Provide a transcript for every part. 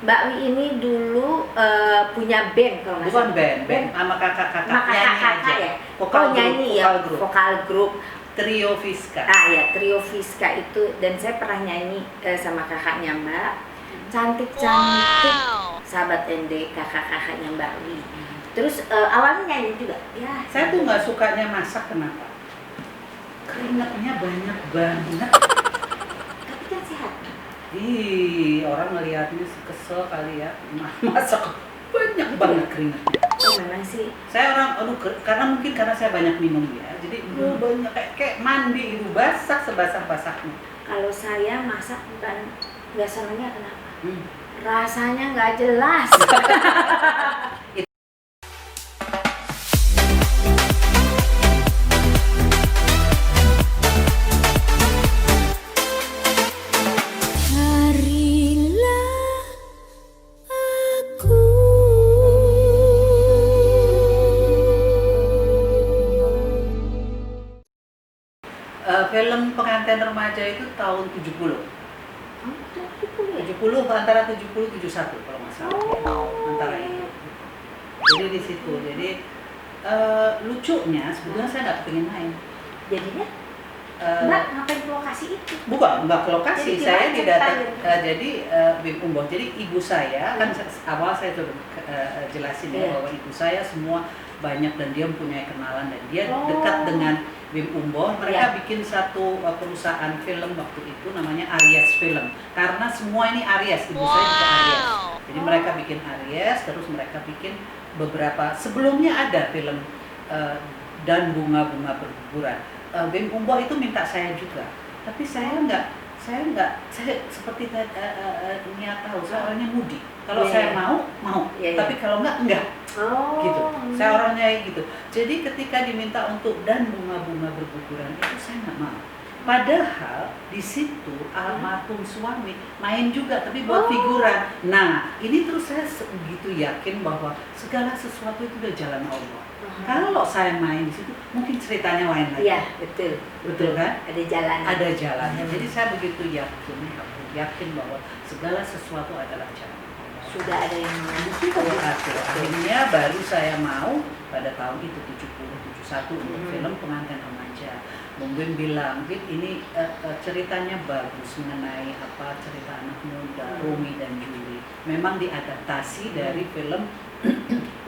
Mbak Wi ini dulu punya band kalau nggak Bukan salah. band sama kakak-kakak Sama nyanyi kakak-kakak aja. ya? Vokal grup, nyanyi ya, vokal grup. vokal grup. Trio Fiska. Ya, Trio Fiska itu, dan saya pernah nyanyi sama kakaknya Mbak. Cantik-cantik, sahabat ND, kakak-kakaknya Mbak Wi. Terus awalnya nyanyi juga. Ya, Saya tuh nggak sukanya masak, kenapa? Keringatnya banyak banget. tapi kan sehat. Ih, orang ngelihatnya kesel kali ya. Masak banyak banget keringatnya. Oh memang sih. Saya orang, karena mungkin karena saya banyak minum ya. Jadi banyak kayak mandi itu basah sebasah-basahnya. Kalau saya masak dan nggak senangnya kenapa? Rasanya nggak jelas. Film Pengantin Remaja itu tahun 70. 70 antara 70 71 kalau nggak salah. Antara itu. Jadi di situ. Jadi lucunya sebetulnya saya nggak pengen main. Jadinya Mbak ngapain ke lokasi itu? Bukan, nggak ke lokasi. Jadi Saya tidak gitu? jadi Bim Umboh. Jadi ibu saya kan awal saya sudah jelasin ya bahwa ibu saya semua banyak dan dia mempunyai kenalan dan dia dekat dengan Bim Umboh. Mereka bikin satu perusahaan film waktu itu namanya Aries Film. Karena semua ini Aries, ibu saya juga Aries. Jadi mereka bikin Aries, terus mereka bikin beberapa sebelumnya ada film dan bunga-bunga berguguran. Bim Umboh itu minta saya juga, tapi saya seperti Nia tahu, saya orangnya mudi. Kalau saya mau, tapi kalau enggak. Gitu. Saya orangnya gitu. Jadi ketika diminta untuk dan bunga-bunga berguguran itu saya nggak mau. Padahal di situ almarhum suami main juga, tapi buat figuran. Nah, ini terus saya begitu yakin bahwa segala sesuatu itu udah jalan Allah. Kalau saya main di situ, mungkin ceritanya lain lagi. Iya, betul Kan? Ada jalannya. Ada jalannya. Jadi saya begitu yakin bahwa segala sesuatu adalah jalan. Sudah ada yang mengatur. Akhirnya baru saya mau pada tahun itu 71 untuk film Pengantin Remaja. Mungkin bilang, ini ceritanya bagus mengenai apa cerita anak muda, Romi dan Julie. Memang diadaptasi dari film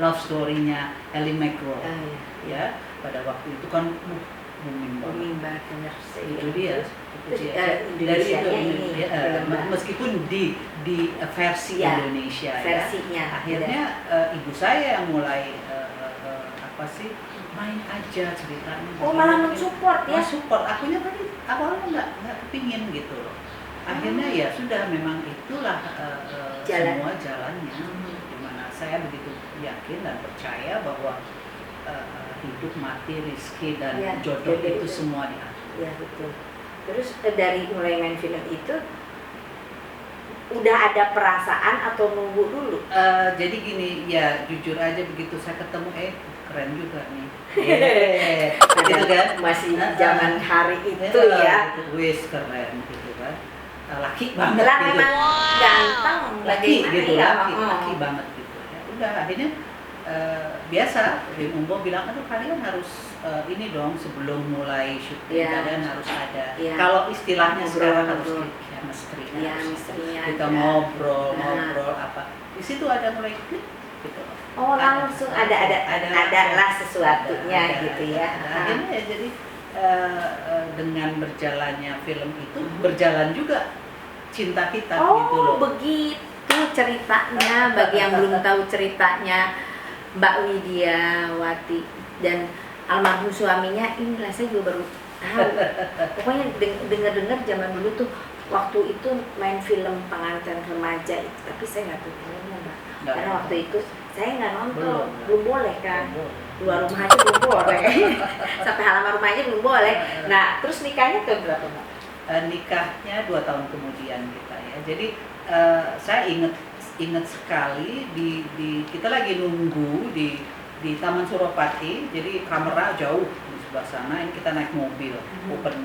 love story-nya Ellie McGraw. Ya, pada waktu itu kan booming banget. Itu dia. Dari itu meskipun di versi Indonesia versinya, ya. Akhirnya ibu saya yang mulai main aja ceritanya. Malah mensupport ya? Mensupport. Akunya tadi awalnya nggak kepingin gitu loh. Akhirnya ya sudah, memang itulah semua jalannya. Dimana saya begitu yakin dan percaya bahwa hidup, mati, rezeki dan jodoh itu semua diatur. Iya betul. Terus dari mulai main film itu udah ada perasaan atau nunggu dulu? Jadi gini, ya jujur aja begitu saya ketemu keren juga nih. Gitu kan? Masih zaman hari itu ya. Wis keren gitu kan. Laki banget lah, gitu. Memang ganteng. Laki gitu, ya? laki banget gitu. Ya udah akhirnya biasa Bim Umboh bilang, aduh kalian harus ini dong sebelum mulai syuting kalian harus ada. Kalau istilahnya sekarang harus chemistry. Kita ngobrol apa. Di situ ada mulai klik gitu. Langsung ada lah sesuatunya gitu ya. Akhirnya ya jadi dengan berjalannya film itu berjalan juga cinta kita gitu loh. Begitu ceritanya. Bagi yang belum tahu ceritanya Mbak Widiawati dan almarhum suaminya, inilah saya juga baru tahu. Pokoknya dengar zaman dulu tuh waktu itu main film Pengantin Remaja itu, tapi saya nggak tahu filmnya Mbak. Karena waktu itu saya nggak nonton, belum boleh kan. Keluar rumah aja belum boleh. Sampai halaman rumah aja belum boleh. Nah, terus nikahnya tahun berapa Mbak? Nikahnya 2 tahun kemudian kita ya. Jadi saya ingat sekali di kita lagi nunggu di Taman Suropati. Jadi kamera jauh di sebelah sana. Ini kita naik mobil open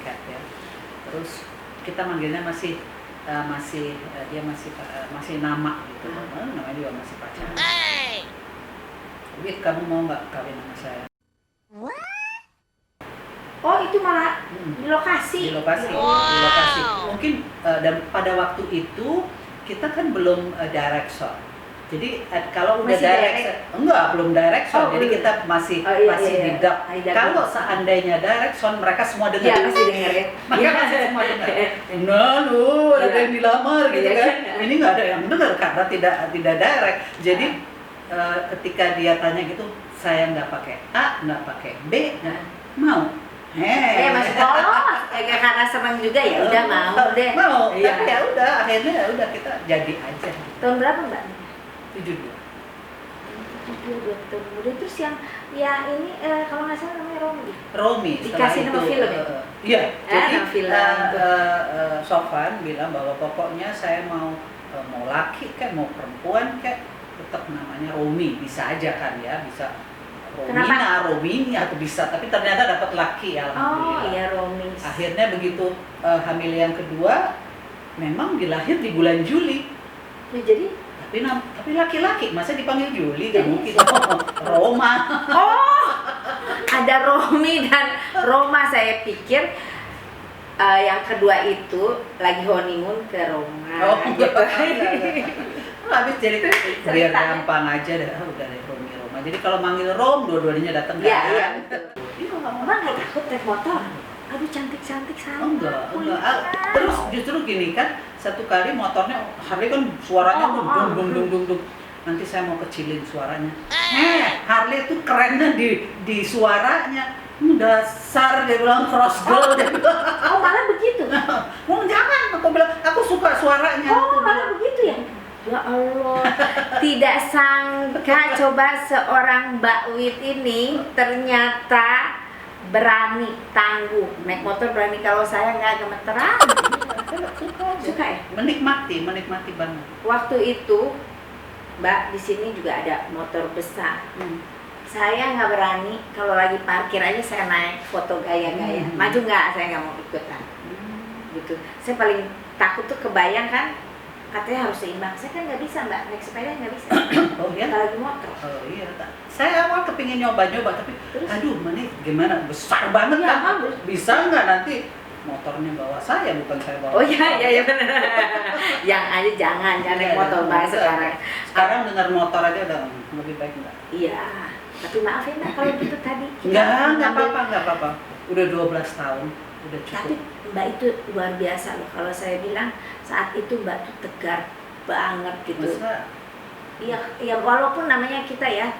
cab ya. Terus kita manggilnya masih dia masih nama gitu, namanya juga masih pacaran. Wit, kamu mau nggak kawin sama saya? Oh itu malah di lokasi. Di lokasi. Mungkin dan pada waktu itu kita kan belum direct shot. Jadi kalau udah Masih direct enggak, belum direct shot. Jadi belum. kita masih Iya. di dub. Dub. Kalau seandainya direct shot, mereka semua dengar. Iya pasti denger ya. Mereka pasti semua dengar. Nah, lu ada yang dilamar gitu Iya, kan. kan? Ini nggak ada yang dengar karena tidak direct. Jadi ketika dia tanya gitu, saya nggak pakai A, nggak pakai B, mau. Masih polos. Karena senang juga ya udah mau deh. Mau. Iya. Tapi ya udah, akhirnya ya udah kita jadi aja. Tahun berapa Mbak? 72. 72 tahun muda. Terus yang ya ini kalau nggak salah namanya Romi. Dikasih nama film ya? Iya. Jadi nama film. Sofan bilang bahwa pokoknya saya mau laki kayak mau perempuan kayak tetap namanya Romi, bisa aja kan ya, bisa Romina atau bisa, tapi ternyata dapat laki ya, alhamdulillah. Oh iya, Romi. Akhirnya begitu hamil yang kedua memang dilahir di bulan Juli. Ya, jadi tapi laki-laki, masa dipanggil Juli? Nggak Jadi mungkin. Roma. oh ada Romi dan Roma. Saya pikir yang kedua itu lagi honeymoon ke Roma. Gitu. Habis jadi biar gampang aja dah, udah deh Romi Roma. Jadi kalau manggil Rom, dua-duanya datang kan? Iya betul. Orang nggak takut naik motor. Aduh cantik sama. Enggak. Terus justru gini kan, satu kali motornya Harley kan suaranya dung. Nanti saya mau kecilin suaranya. Harley tuh kerennya di suaranya. Dasar, dia bilang cross girl, dia bilang. Oh malah begitu? Jangan, aku bilang aku suka suaranya. Oh malah begitu ya? Ya Allah, tidak sangka coba seorang Mbak Wit ini ternyata berani, tangguh, naik motor berani. Kalau saya nggak gemeteran. Suka ya? Menikmati banget. Waktu itu Mbak di sini juga ada motor besar. Saya nggak berani, kalau lagi parkir aja saya naik foto gaya-gaya. Maju nggak, saya nggak mau ikutan. Gitu. Saya paling takut tuh kebayang kan, katanya harus seimbang. Saya kan nggak bisa Mbak, naik sepeda nggak bisa. Oh iya? Kalau lagi motor. Oh iya. Saya awal kepingin nyoba-nyoba, tapi aduh, mana gimana, besar banget ya, kan? Bisa nggak nanti motornya bawa saya, bukan saya bawa. Oh iya benar. Yang aja jangan naik motor Mbak sekarang. Sekarang dengar motor aja udah lebih baik enggak? Iya. Tapi maaf ya Mbak kalau gitu tadi. Enggak apa-apa. Udah 12 tahun, udah cukup. Tapi Mbak itu luar biasa loh. Kalau saya bilang saat itu Mbak tuh tegar banget gitu. Iya, ya walaupun namanya kita ya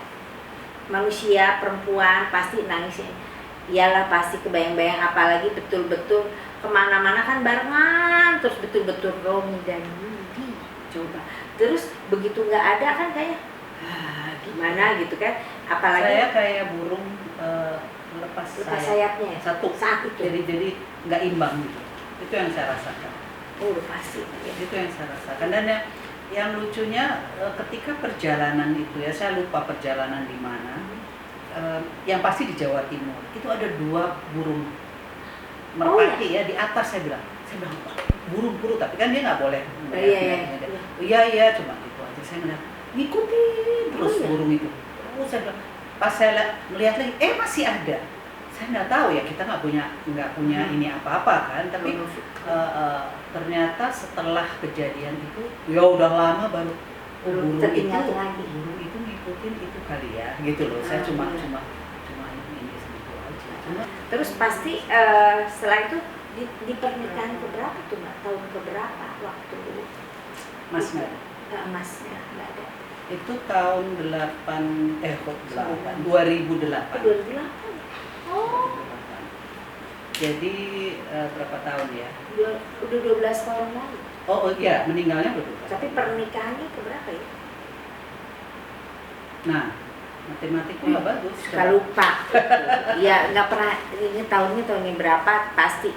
manusia perempuan pasti nangis ya. Iyalah pasti kebayang-bayang, apalagi betul-betul kemana-mana kan barengan, terus betul-betul Romi dan Yudi coba. Terus begitu nggak ada kan kayak gimana gitu kan. Apalagi saya kayak burung lepas sayapnya ya? Satu saat itu. Jadi nggak imbang gitu. Itu yang saya rasakan. Oh udah pasti ya. Itu yang saya rasakan. Dan yang lucunya ketika perjalanan itu ya, saya lupa perjalanan di mana. Yang pasti di Jawa Timur itu ada 2 burung merpati ya di atas. Saya bilang burung tapi kan dia nggak boleh. Iya cuma gitu aja. Saya ngikutin terus burung itu. Saya bilang, pas saya melihat lagi masih ada. Saya nggak tahu ya, kita nggak punya ini apa-apa kan, tapi ternyata setelah kejadian itu ya udah lama baru burung itu ngikutin itu kali ya gitu loh. Saya cuma ini segitu aja. Terus pasti setelah itu di pernikahan keberapa tuh Mbak? Tahun keberapa waktu Masnya? Masnya nggak ada. Itu tahun 2008. 2008. Oh. Jadi berapa tahun ya? Udah 12 tahun lalu. Oh iya, meninggalnya udah 12. Tapi pernikahannya keberapa ya? Nah, matematiknya nggak bagus. Suka lupa. Iya, nggak pernah ini tahunnya berapa pasti.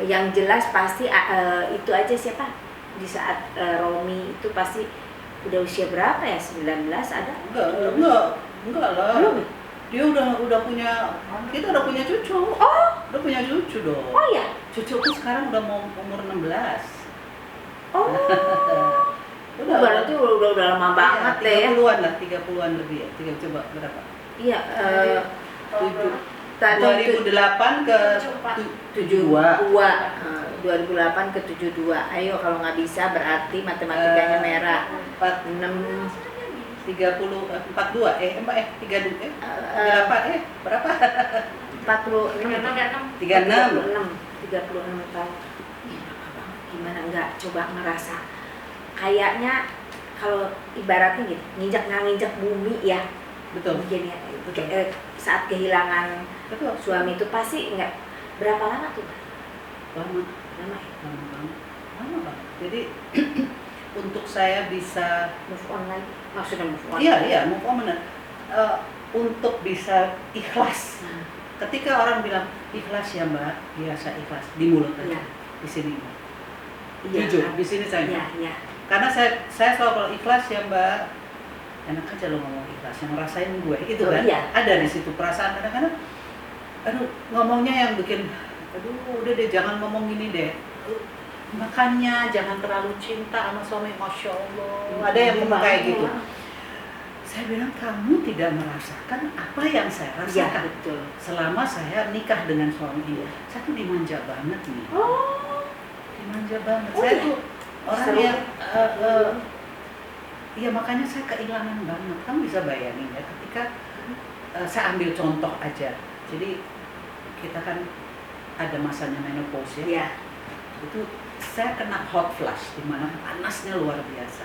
Yang jelas pasti itu aja siapa? Di saat Romi itu pasti udah usia berapa ya? 19 ada? Enggak lah. Belum. Dia kita udah punya cucu. Oh, udah punya cucu dong. Oh ya. Cucuku sekarang udah mau umur 16. Oh. Berarti udah lama banget deh ya. 30-an lah, 30-an lebih ya. Coba berapa? Iya, 2008 ke 72. 2008 ke 72. Ayo kalau nggak bisa berarti matematikanya merah. 46 30 42 32 38 berapa? 36 tahun. Gimana nggak coba ngerasa kayaknya kalau ibaratnya gitu nginjak bumi ya. Betul. Mungkin ya. Betul. Saat kehilangan Betul. suami itu pasti nggak berapa lama tuh? Lama Ya? banget. Jadi untuk saya bisa Move on lagi. Maksudnya move on. Iya, move on benar. Untuk bisa ikhlas. Ketika orang bilang ikhlas ya Mbak, biasa ikhlas di mulut aja. Iya. Di sini Mbak. Iya. Jujur, di sini saya. Iya. Karena saya selalu kalau ikhlas ya Mbak, enak aja lo ngomong ikhlas, yang ngerasain gue itu kan. Iya. Ada di situ perasaan kadang-kadang. Aduh, ngomongnya yang bikin, aduh udah deh jangan ngomong gini deh. Makanya jangan terlalu cinta sama suami, masya Allah. Ada yang ngomong kayak gitu. Saya bilang kamu tidak merasakan apa yang saya rasakan. Betul. Selama saya nikah dengan suami ini, saya tuh dimanja banget nih. Dimanja banget. Saya tuh orang yang ya makanya saya kehilangan banget. Kamu bisa bayangin ya ketika saya ambil contoh aja. Jadi kita kan ada masanya menopause ya. Iya. Itu saya kena hot flash di mana panasnya luar biasa.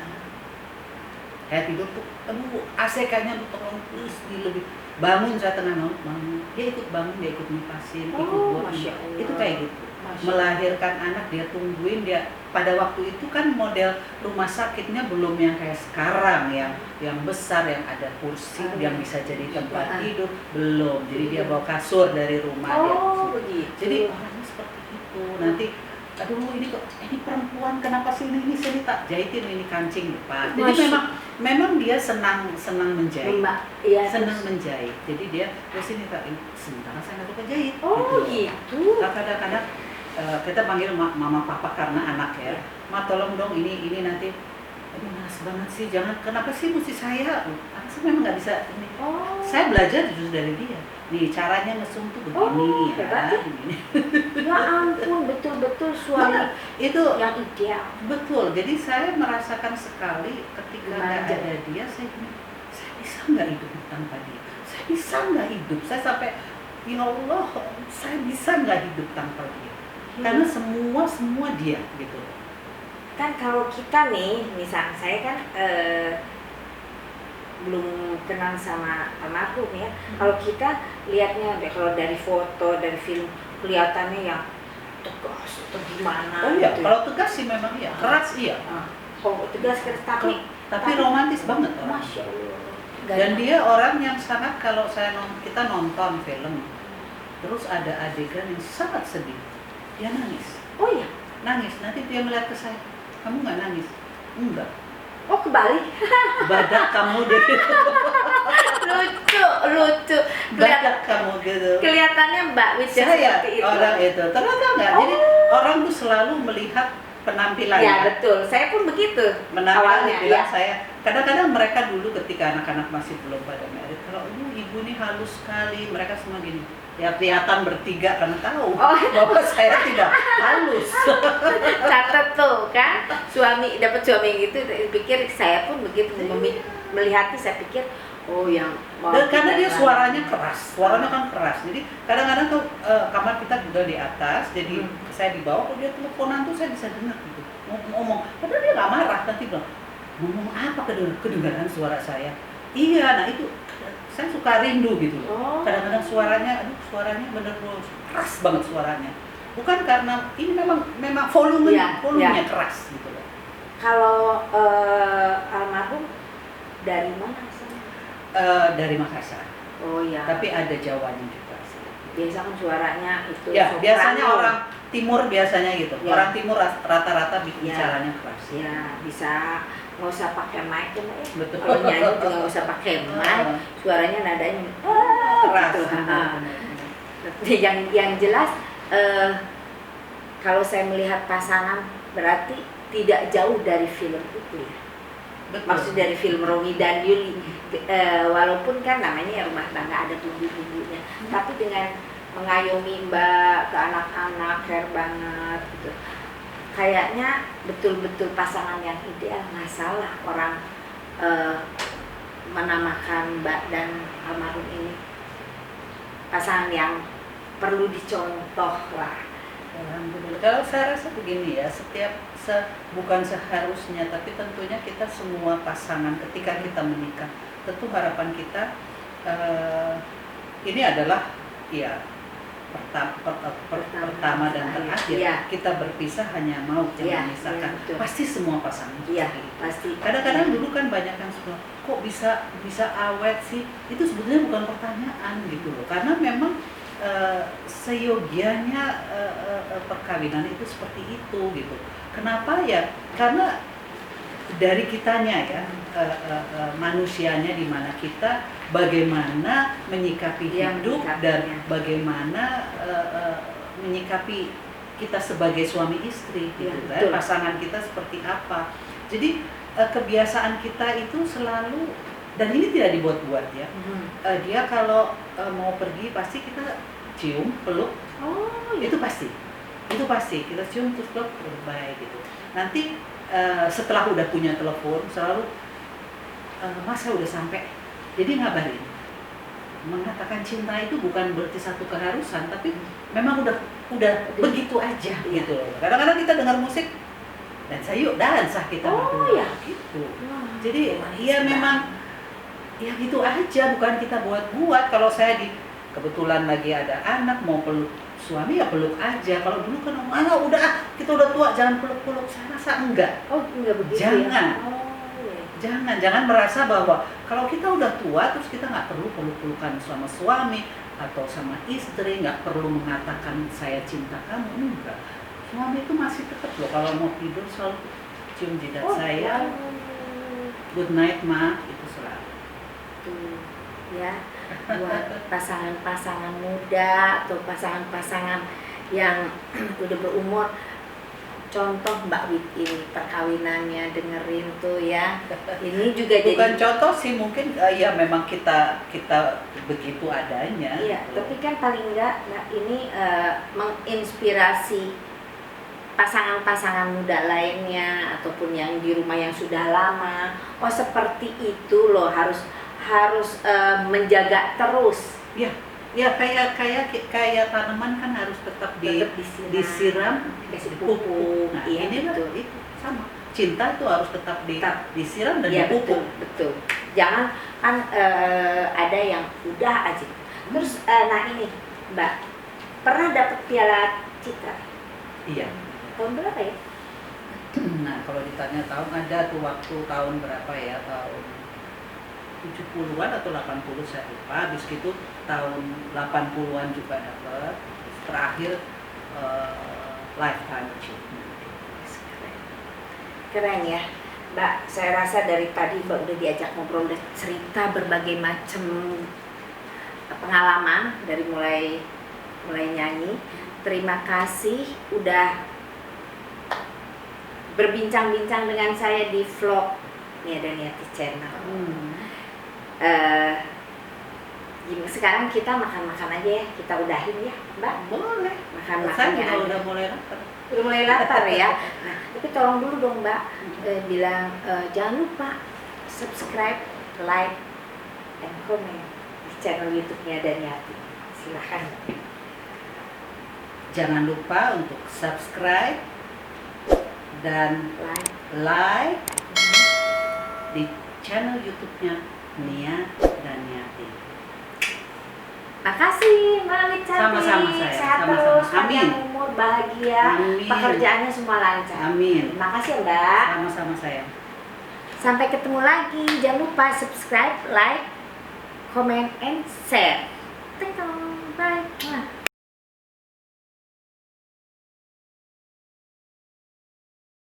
Saya tidur tuh, aduh AC kayaknya tolong please lebih bangun saya tengah malam bangun. Dia ikut bangun, dia ikut ngipasin, ikut buat itu kayak gitu. Melahirkan anak dia tungguin dia pada waktu itu kan model rumah sakitnya belum yang kayak sekarang yang besar yang ada kursi yang bisa jadi tempat tidur belum. Jadi dia bawa kasur dari rumah dia. Begitu. Jadi orangnya seperti itu. Nanti aduh ini kok ini perempuan kenapa sih ini sini tak jahitin ini kancing depan. Jadi memang dia senang menjahit. Iya, senang menjahit. Jadi dia sini tak ini sementara saya nggak suka jahit. Gitu. Kadang-kadang kita panggil mama papa karena anak ya. Ma tolong dong ini nanti. Aduh malas banget sih, jangan kenapa sih mesti saya? Saya memang nggak bisa ini. Saya belajar justru dari dia. Nih caranya ngesum tuh begini ya. Begini. Ya ampun, betul-betul suami itu yang ideal. Betul. Jadi saya merasakan sekali ketika nggak ada dia, saya bisa nggak hidup tanpa dia? Saya bisa nggak hidup? Saya sampai ya Allah, saya bisa nggak hidup tanpa dia? Karena semua dia gitu. Kan kalau kita nih, misalnya saya kan belum kenal sama almarhum ya. Kalau kita lihatnya kalau dari foto, dari film kelihatannya yang tegas atau gimana. Oh iya, gitu. kalau tegas sih memang iya, keras iya. Oh tegas keras tapi romantis banget orang. Masya Allah. Dan dia orang yang sangat kalau kita nonton film, terus ada adegan yang sangat sedih, dia nangis. Oh iya, nangis. Nanti dia melihat ke saya, kamu nggak nangis? Enggak. Oh kebalik. Badak kamu gitu. lucu. Badak kamu gitu. Kelihatannya Mbak Wit seperti itu. Orang itu. Ternyata enggak. Jadi orang tuh selalu melihat penampilan. Ya betul. Saya pun begitu. Awalnya bilang saya. Kadang-kadang mereka dulu ketika anak-anak masih belum pada married, kalau ibu ini halus sekali, mereka semua gini. Ya kelihatan bertiga karena tahu bahwa saya tidak halus. Catat tuh kan, dapat suami gitu, pikir saya pun begitu melihatnya, saya pikir yang dan karena dia suaranya kan keras. Jadi kadang-kadang tuh kamar kita juga di atas, jadi saya di bawah, kalau dia teleponan tuh saya bisa dengar gitu, ngomong. Padahal dia nggak marah, nanti bilang ngomong apa kedengaran suara saya. Iya, nah itu saya suka rindu gitu loh. Kadang-kadang suaranya bener-bener keras banget suaranya. Bukan karena ini memang volumenya keras gitu loh. Kalau almarhum dari mana asalnya? Dari Makassar. Oh iya. Tapi ada Jawanya juga sih. Biasa kan suaranya itu. Ya, biasanya orang Timur biasanya gitu. Ya. Orang Timur rata-rata bicaranya keras. Ya, bisa nggak usah pakai mic ya, Mbak ya. Betul. Kalau nyanyi juga nggak usah pakai mic, suaranya nadanya keras. Yang jelas kalau saya melihat pasangan berarti tidak jauh dari film itu ya. Betul. Maksud dari film Romi dan Yuli, walaupun kan namanya ya rumah tangga ada bumbu-bumbunya, tapi dengan mengayomi Mbak ke anak-anak care banget gitu. Kayaknya betul-betul pasangan yang ideal. Nggak salah orang menamakan Mbak dan almarhum ini pasangan yang perlu dicontoh lah. Alhamdulillah. Kalau saya rasa begini ya, bukan seharusnya, tapi tentunya kita semua pasangan ketika kita menikah, tentu harapan kita ini adalah ya pertama dan terakhir. Iya. Kita berpisah hanya mau Iya, memisahkan. iya, betul. Pasti semua pasangan Iya, seperti itu. pasti. Kadang-kadang dulu kan banyak yang suka, kok bisa awet sih? Itu sebetulnya bukan pertanyaan gitu loh, karena memang seyogianya perkawinan itu seperti itu gitu. Kenapa ya? Karena dari kitanya ya, manusianya, di mana kita bagaimana menyikapi hidup dan bagaimana menyikapi kita sebagai suami istri gitu kan, pasangan kita seperti apa. Jadi kebiasaan kita itu selalu, dan ini tidak dibuat-buat ya. Dia kalau mau pergi pasti kita cium, peluk. Oh, itu pasti kita cium terus peluk, bye gitu. Nanti setelah udah punya telepon selalu Mas saya udah sampai, jadi ngabarin. Mengatakan cinta itu bukan berarti satu keharusan, tapi memang udah begitu aja gitu. Kadang-kadang kita dengar musik dan sayuk dansah kita berdua gitu. Jadi ya memang ya gitu aja, bukan kita buat-buat. Kalau saya kebetulan lagi ada anak mau peluk suami ya peluk aja. Kalau dulu kan kita udah tua jangan peluk-peluk. Saya rasa enggak. Oh, enggak begitu. Jangan. Ya? Jangan merasa bahwa kalau kita udah tua terus kita nggak perlu peluk-pelukan sama suami atau sama istri, nggak perlu mengatakan saya cinta kamu. Enggak. Suami itu masih tetap loh kalau mau tidur selalu cium jidat saya. Good night ma, itu selalu. Tuh, ya. Buat pasangan-pasangan muda atau pasangan-pasangan yang udah berumur, contoh Mbak Wit ini perkawinannya, dengerin tuh ya. Ini juga bukan jadi contoh sih, mungkin ya memang kita begitu adanya. iya, gitu. tapi kan paling enggak ini menginspirasi pasangan-pasangan muda lainnya ataupun yang di rumah yang sudah lama. Oh, seperti itu loh, harus menjaga terus. Ya kayak tanaman kan harus tetap disiram, dikasih dipupuk. Nah, iya, ini betul. itu sama. Cinta itu harus tetap disiram dan Iya, dipupuk. betul. Jangan kan ada yang udah aja. Terus nah ini Mbak pernah dapat piala Citra? Iya. Tahun berapa ya? Nah, kalau ditanya tahun, ada tuh waktu tahun berapa ya, tahun 70-an atau 80 saya lupa. Habis itu tahun 80-an juga dapat. Terakhir lifetime achievement. Keren ya Mbak, saya rasa dari tadi Mbak udah diajak ngobrol, udah cerita berbagai macam pengalaman dari mulai nyanyi. Terima kasih udah berbincang-bincang dengan saya di vlog Nia Daniati Channel. Sekarang kita makan-makan aja ya, kita udahin ya Mbak. Boleh. Makan-makannya Saya aja. udah mulai lapar. Udah mulai lapar ya. Nah, tapi tolong dulu dong Mbak, bilang jangan lupa subscribe, like, dan komen di channel YouTube-nya Daniati. Silahkan. Jangan lupa untuk subscribe dan like di channel YouTube-nya Nia Daniati. Makasih Mbak Wit cantik. Sama-sama saya. Sehat Sama-sama. terus, Amin. panjang umur, bahagia, Amin. pekerjaannya semua lancar. Amin. Terima kasih ya Mbak. Sama-sama sayang. Sampai ketemu lagi. Jangan lupa subscribe, like, comment, and share. Thank you. Bye.